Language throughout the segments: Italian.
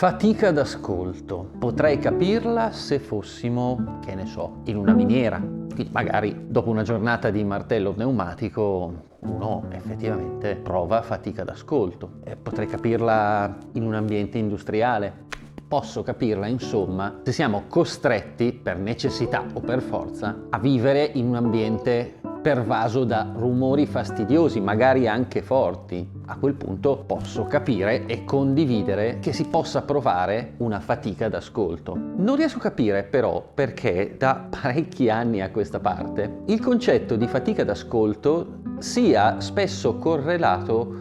Fatica d'ascolto. Potrei capirla se fossimo, che ne so, in una miniera. Quindi magari dopo una giornata di martello pneumatico uno effettivamente prova fatica d'ascolto. Potrei capirla in un ambiente industriale. Posso capirla, insomma, se siamo costretti, per necessità o per forza, a vivere in un ambiente pervaso da rumori fastidiosi, magari anche forti. A quel punto posso capire e condividere che si possa provare una fatica d'ascolto. Non riesco a capire però perché da parecchi anni a questa parte il concetto di fatica d'ascolto sia spesso correlato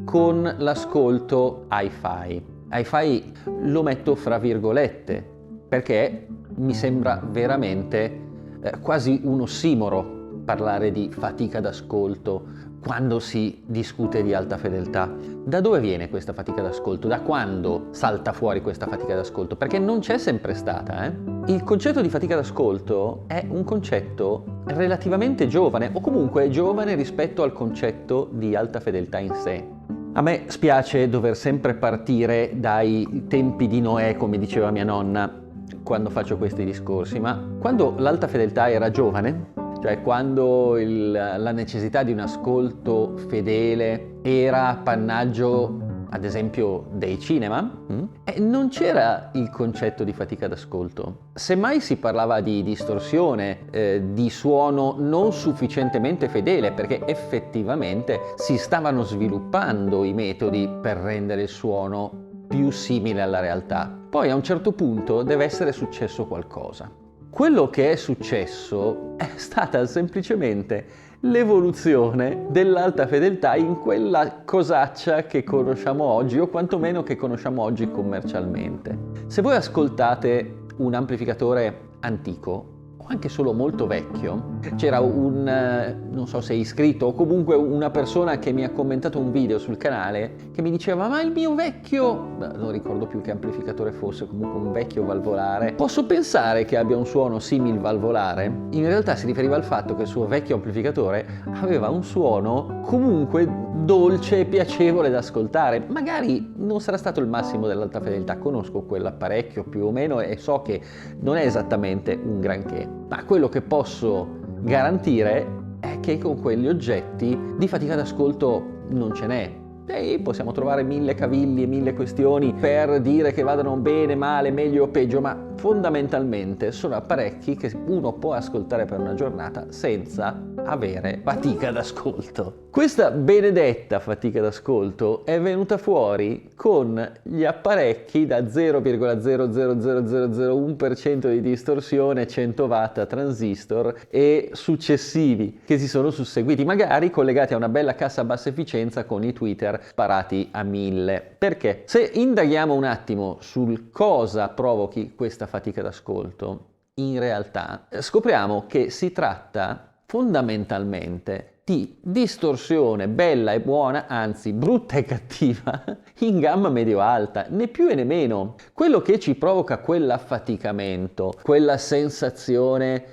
con l'ascolto hi-fi. Hi-fi lo metto fra virgolette perché mi sembra veramente quasi un ossimoro parlare di fatica d'ascolto quando si discute di alta fedeltà. Da dove viene questa fatica d'ascolto? Da quando salta fuori questa fatica d'ascolto? Perché non c'è sempre stata. Il concetto di fatica d'ascolto è un concetto relativamente giovane, o comunque giovane rispetto al concetto di alta fedeltà in sé. A me spiace dover sempre partire dai tempi di Noè, come diceva mia nonna, quando faccio questi discorsi, ma quando l'alta fedeltà era giovane, cioè quando la necessità di un ascolto fedele era appannaggio, ad esempio, dei cinema, non c'era il concetto di fatica d'ascolto. Semmai si parlava di distorsione, di suono non sufficientemente fedele, perché effettivamente si stavano sviluppando i metodi per rendere il suono più simile alla realtà. Poi a un certo punto deve essere successo qualcosa. Quello che è successo è stata semplicemente l'evoluzione dell'alta fedeltà in quella cosaccia che conosciamo oggi, o quantomeno che conosciamo oggi commercialmente. Se voi ascoltate un amplificatore antico, o anche solo molto vecchio, c'era non so se è iscritto o comunque una persona che mi ha commentato un video sul canale che mi diceva: ma il mio vecchio, non ricordo più che amplificatore fosse, comunque un vecchio valvolare, posso pensare che abbia un suono simil valvolare? In realtà si riferiva al fatto che il suo vecchio amplificatore aveva un suono comunque dolce e piacevole da ascoltare. Magari non sarà stato il massimo dell'alta fedeltà, conosco quell'apparecchio più o meno e so che non è esattamente un granché, ma quello che posso garantire è che con quegli oggetti di fatica d'ascolto non ce n'è. E possiamo trovare mille cavilli e mille questioni per dire che vadano bene, male, meglio o peggio, ma fondamentalmente sono apparecchi che uno può ascoltare per una giornata senza avere fatica d'ascolto. Questa benedetta fatica d'ascolto è venuta fuori con gli apparecchi da 0,00001% di distorsione, 100 watt a transistor e successivi che si sono susseguiti, magari collegati a una bella cassa a bassa efficienza con i tweeter sparati a 1000. Perché? Se indaghiamo un attimo sul cosa provochi questa fatica d'ascolto, in realtà scopriamo che si tratta fondamentalmente di distorsione bella e buona, anzi brutta e cattiva, in gamma medio-alta, né più e né meno. Quello che ci provoca quell'affaticamento, quella sensazione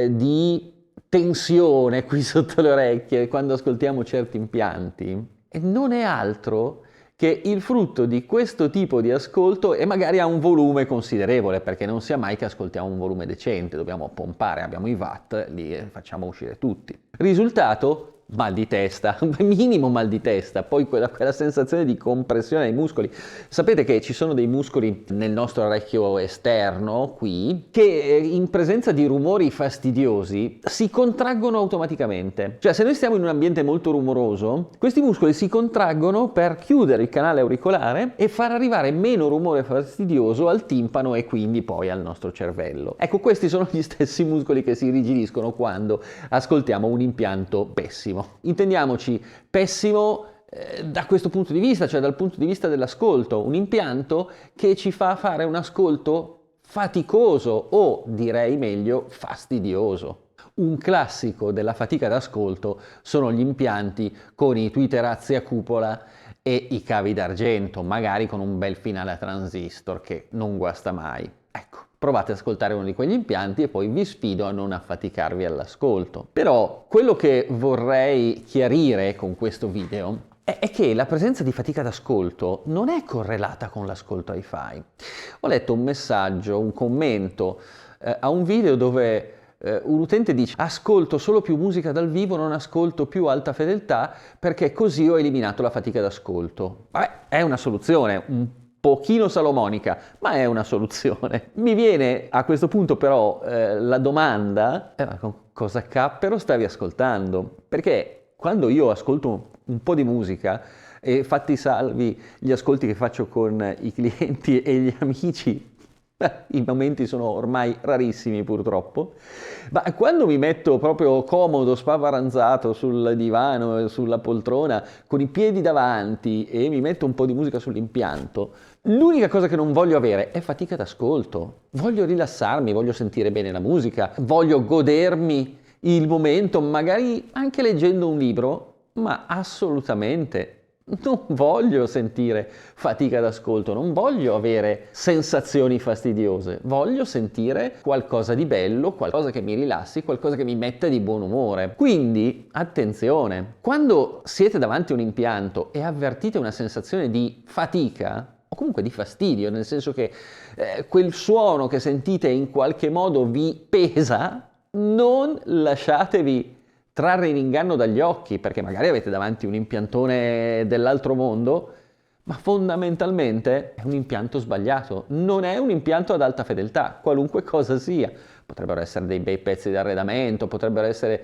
di tensione qui sotto le orecchie quando ascoltiamo certi impianti, non è altro che il frutto di questo tipo di ascolto, e magari a un volume considerevole, perché non sia mai che ascoltiamo un volume decente, dobbiamo pompare, abbiamo i watt, li facciamo uscire tutti. Risultato? Mal di testa, minimo mal di testa, poi quella sensazione di compressione ai muscoli. Sapete che ci sono dei muscoli nel nostro orecchio esterno, qui, che in presenza di rumori fastidiosi si contraggono automaticamente. Cioè, se noi stiamo in un ambiente molto rumoroso, questi muscoli si contraggono per chiudere il canale auricolare e far arrivare meno rumore fastidioso al timpano e quindi poi al nostro cervello. Ecco, questi sono gli stessi muscoli che si irrigidiscono quando ascoltiamo un impianto pessimo. Intendiamoci, pessimo da questo punto di vista, cioè dal punto di vista dell'ascolto, un impianto che ci fa fare un ascolto faticoso o, direi meglio, fastidioso. Un classico della fatica d'ascolto sono gli impianti con i tweeterazzi a cupola e i cavi d'argento, magari con un bel finale a transistor che non guasta mai. Ecco, provate ad ascoltare uno di quegli impianti e poi vi sfido a non affaticarvi all'ascolto. Però quello che vorrei chiarire con questo video è che la presenza di fatica d'ascolto non è correlata con l'ascolto hi-fi. Ho letto un messaggio, un commento a un video dove un utente dice: ascolto solo più musica dal vivo, non ascolto più alta fedeltà perché così ho eliminato la fatica d'ascolto. Vabbè, è una soluzione, un pochino salomonica, ma è una soluzione. Mi viene a questo punto però la domanda: cosa cappero stavi ascoltando? Perché quando io ascolto un po' di musica, e fatti salvi gli ascolti che faccio con i clienti e gli amici, i momenti sono ormai rarissimi purtroppo, ma quando mi metto proprio comodo, spavaranzato sul divano, sulla poltrona, con i piedi davanti e mi metto un po' di musica sull'impianto, l'unica cosa che non voglio avere è fatica d'ascolto. Voglio rilassarmi, voglio sentire bene la musica, voglio godermi il momento, magari anche leggendo un libro, ma assolutamente non voglio sentire fatica d'ascolto, non voglio avere sensazioni fastidiose, voglio sentire qualcosa di bello, qualcosa che mi rilassi, qualcosa che mi metta di buon umore. Quindi, attenzione, quando siete davanti a un impianto e avvertite una sensazione di fatica, o comunque di fastidio, nel senso che quel suono che sentite in qualche modo vi pesa, non lasciatevi trarre in inganno dagli occhi, perché magari avete davanti un impiantone dell'altro mondo, ma fondamentalmente è un impianto sbagliato, non è un impianto ad alta fedeltà, qualunque cosa sia. Potrebbero essere dei bei pezzi di arredamento, potrebbero essere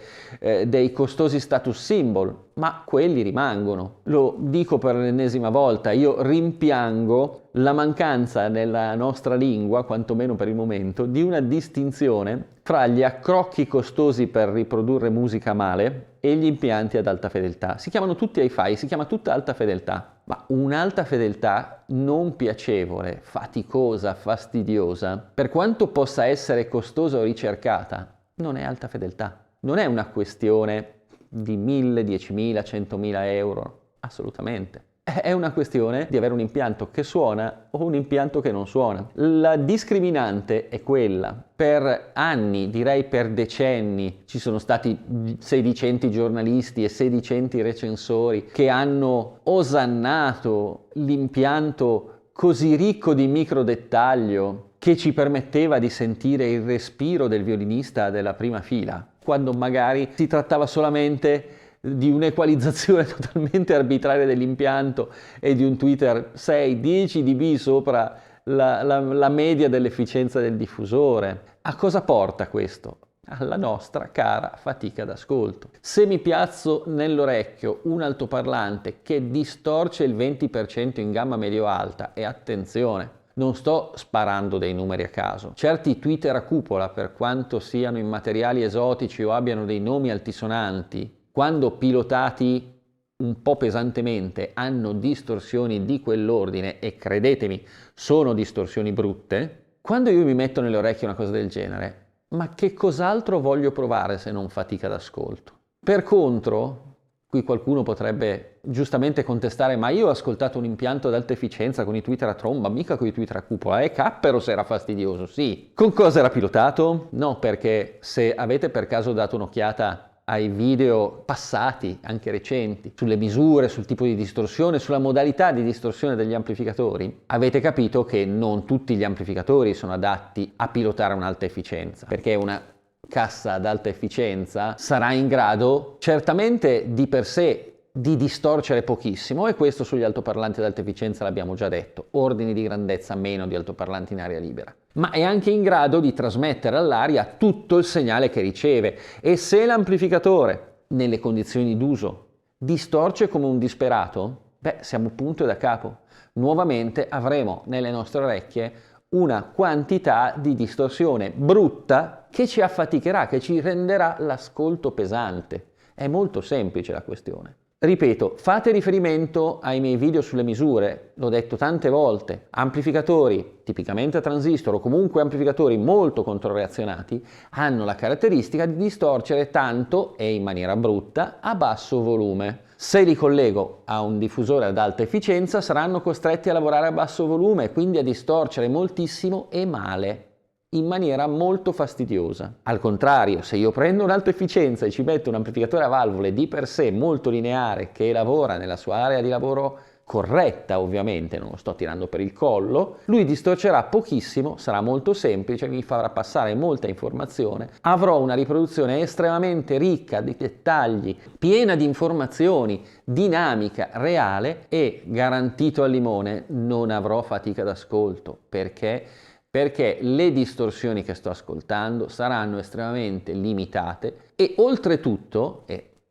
dei costosi status symbol, ma quelli rimangono. Lo dico per l'ennesima volta, io rimpiango la mancanza nella nostra lingua, quantomeno per il momento, di una distinzione fra gli accrocchi costosi per riprodurre musica male e gli impianti ad alta fedeltà. Si chiamano tutti hi-fi, si chiama tutta alta fedeltà, ma un'alta fedeltà non piacevole, faticosa, fastidiosa, per quanto possa essere costosa o ricercata, non è alta fedeltà. Non è una questione di 1.000, 10.000, 100.000 euro, assolutamente. È una questione di avere un impianto che suona o un impianto che non suona. La discriminante è quella. Per anni, direi per decenni, ci sono stati sedicenti giornalisti e sedicenti recensori che hanno osannato l'impianto così ricco di micro dettaglio che ci permetteva di sentire il respiro del violinista della prima fila, quando magari si trattava solamente di un'equalizzazione totalmente arbitraria dell'impianto e di un tweeter 6-10 dB sopra la media dell'efficienza del diffusore. A cosa porta questo? Alla nostra cara fatica d'ascolto. Se mi piazzo nell'orecchio un altoparlante che distorce il 20% in gamma medio-alta, e attenzione, non sto sparando dei numeri a caso. Certi tweeter a cupola, per quanto siano in materiali esotici o abbiano dei nomi altisonanti, quando pilotati un po' pesantemente hanno distorsioni di quell'ordine, e credetemi, sono distorsioni brutte. Quando io mi metto nelle orecchie una cosa del genere, ma che cos'altro voglio provare se non fatica d'ascolto? Per contro, qui qualcuno potrebbe giustamente contestare: ma io ho ascoltato un impianto ad alta efficienza con i tweeter a tromba, mica con i tweeter a cupola. Cappero se era fastidioso, sì. Con cosa era pilotato? No, perché se avete per caso dato un'occhiata ai video passati, anche recenti, sulle misure, sul tipo di distorsione, sulla modalità di distorsione degli amplificatori, avete capito che non tutti gli amplificatori sono adatti a pilotare un'alta efficienza, perché una cassa ad alta efficienza sarà in grado certamente di per sé di distorcere pochissimo, e questo sugli altoparlanti ad alta efficienza l'abbiamo già detto, ordini di grandezza meno di altoparlanti in aria libera, ma è anche in grado di trasmettere all'aria tutto il segnale che riceve. E se l'amplificatore, nelle condizioni d'uso, distorce come un disperato, siamo punto e da capo. Nuovamente avremo nelle nostre orecchie una quantità di distorsione brutta che ci affaticherà, che ci renderà l'ascolto pesante. È molto semplice la questione. Ripeto, fate riferimento ai miei video sulle misure, l'ho detto tante volte. Amplificatori tipicamente a transistor o comunque amplificatori molto controreazionati hanno la caratteristica di distorcere tanto e in maniera brutta a basso volume. Se li collego a un diffusore ad alta efficienza saranno costretti a lavorare a basso volume, quindi a distorcere moltissimo e male. in maniera molto fastidiosa. Al contrario, se io prendo un'alta efficienza e ci metto un amplificatore a valvole di per sé molto lineare che lavora nella sua area di lavoro corretta, ovviamente, non lo sto tirando per il collo, lui distorcerà pochissimo, sarà molto semplice, mi farà passare molta informazione, avrò una riproduzione estremamente ricca di dettagli, piena di informazioni, dinamica, reale e garantito al limone non avrò fatica d'ascolto. Perché le distorsioni che sto ascoltando saranno estremamente limitate e oltretutto,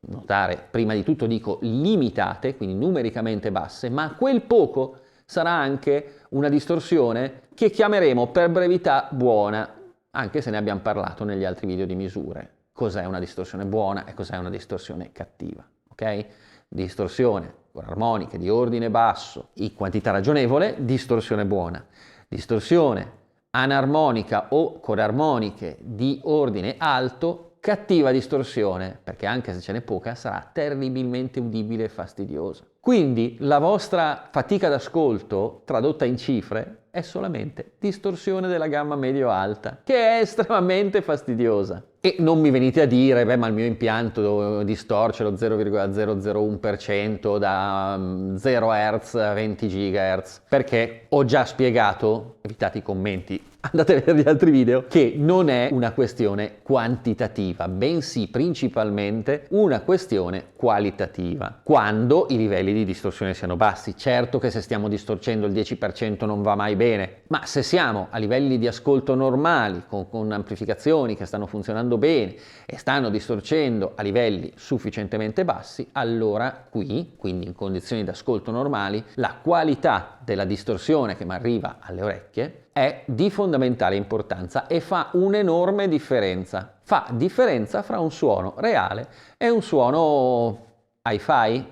notare, prima di tutto dico limitate, quindi numericamente basse, ma quel poco sarà anche una distorsione che chiameremo per brevità buona, anche se ne abbiamo parlato negli altri video di misure. Cos'è una distorsione buona e cos'è una distorsione cattiva, ok? Distorsione con armoniche di ordine basso, in quantità ragionevole, distorsione buona. Distorsione anarmonica o con armoniche di ordine alto, cattiva distorsione, perché anche se ce n'è poca sarà terribilmente udibile e fastidiosa. Quindi la vostra fatica d'ascolto, tradotta in cifre, è solamente distorsione della gamma medio-alta, che è estremamente fastidiosa. E non mi venite a dire, beh, ma il mio impianto distorce lo 0,001% da 0 Hz a 20 GHz, perché ho già spiegato, evitate i commenti, andate a vedere gli altri video, che non è una questione quantitativa, bensì principalmente una questione qualitativa, quando i livelli di distorsione siano bassi. Certo che se stiamo distorcendo il 10% non va mai bene, ma se siamo a livelli di ascolto normali, con amplificazioni che stanno funzionando bene e stanno distorcendo a livelli sufficientemente bassi, allora qui, quindi in condizioni di ascolto normali, la qualità della distorsione che mi arriva alle orecchie è di fondamentale importanza e fa un'enorme differenza. Fa differenza fra un suono reale e un suono hi-fi,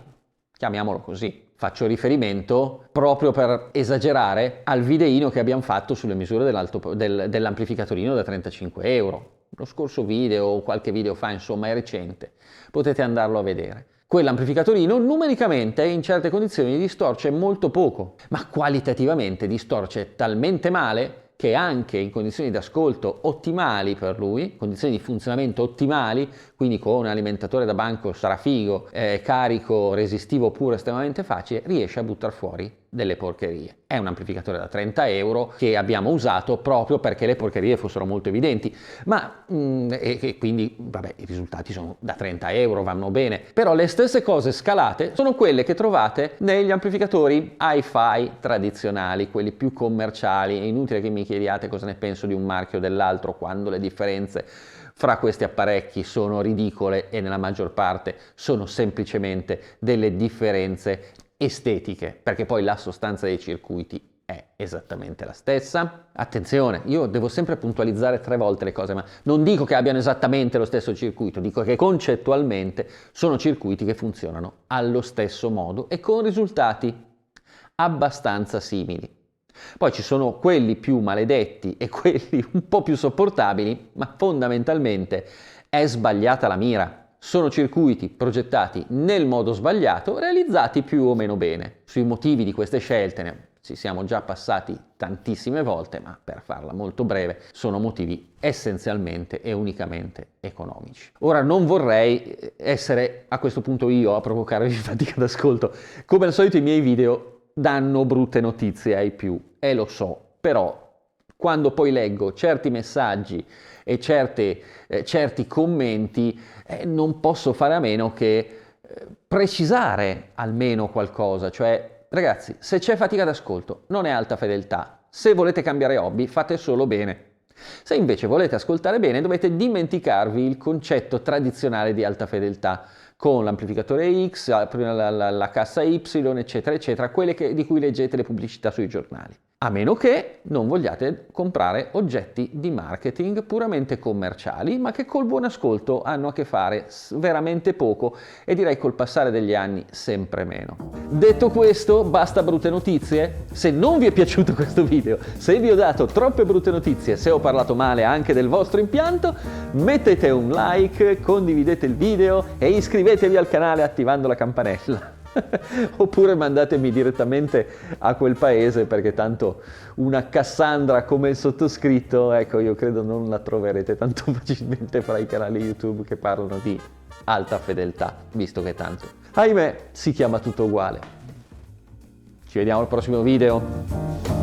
chiamiamolo così. Faccio riferimento, proprio per esagerare, al videino che abbiamo fatto sulle misure dell'amplificatorino da 35 euro. Lo scorso video o qualche video fa, insomma, è recente. Potete andarlo a vedere. Quell'amplificatorino numericamente in certe condizioni distorce molto poco, ma qualitativamente distorce talmente male che anche in condizioni di ascolto ottimali per lui, condizioni di funzionamento ottimali, quindi con un alimentatore da banco strafigo, carico, resistivo oppure estremamente facile, riesce a buttare fuori delle porcherie. È un amplificatore da 30 euro che abbiamo usato proprio perché le porcherie fossero molto evidenti, ma e quindi vabbè, i risultati sono da 30 euro, vanno bene, però le stesse cose scalate sono quelle che trovate negli amplificatori hi-fi tradizionali, quelli più commerciali. È inutile che mi chiediate cosa ne penso di un marchio o dell'altro quando le differenze fra questi apparecchi sono ridicole e nella maggior parte sono semplicemente delle differenze estetiche, perché poi la sostanza dei circuiti è esattamente la stessa. Attenzione, io devo sempre puntualizzare 3 volte le cose, ma non dico che abbiano esattamente lo stesso circuito, dico che concettualmente sono circuiti che funzionano allo stesso modo e con risultati abbastanza simili. Poi ci sono quelli più maledetti e quelli un po' più sopportabili, ma fondamentalmente è sbagliata la mira. Sono circuiti progettati nel modo sbagliato, realizzati più o meno bene. Sui motivi di queste scelte ci siamo già passati tantissime volte, ma per farla molto breve, sono motivi essenzialmente e unicamente economici. Ora non vorrei essere a questo punto io a provocarvi fatica d'ascolto. Come al solito i miei video danno brutte notizie ai più, e lo so, però quando poi leggo certi messaggi e certi commenti, non posso fare a meno che precisare almeno qualcosa, cioè ragazzi, se c'è fatica d'ascolto non è alta fedeltà, se volete cambiare hobby fate solo bene. Se invece volete ascoltare bene dovete dimenticarvi il concetto tradizionale di alta fedeltà, con l'amplificatore X, la cassa Y, eccetera, eccetera, quelle di cui leggete le pubblicità sui giornali. A meno che non vogliate comprare oggetti di marketing puramente commerciali, ma che col buon ascolto hanno a che fare veramente poco e direi col passare degli anni sempre meno. Detto questo, basta brutte notizie. Se non vi è piaciuto questo video, se vi ho dato troppe brutte notizie, se ho parlato male anche del vostro impianto, mettete un like, condividete il video e iscrivetevi al canale attivando la campanella. Oppure mandatemi direttamente a quel paese, perché tanto una Cassandra come il sottoscritto, ecco, io credo non la troverete tanto facilmente fra i canali YouTube che parlano di alta fedeltà, visto che tanto, ahimè, si chiama tutto uguale. Ci vediamo al prossimo video.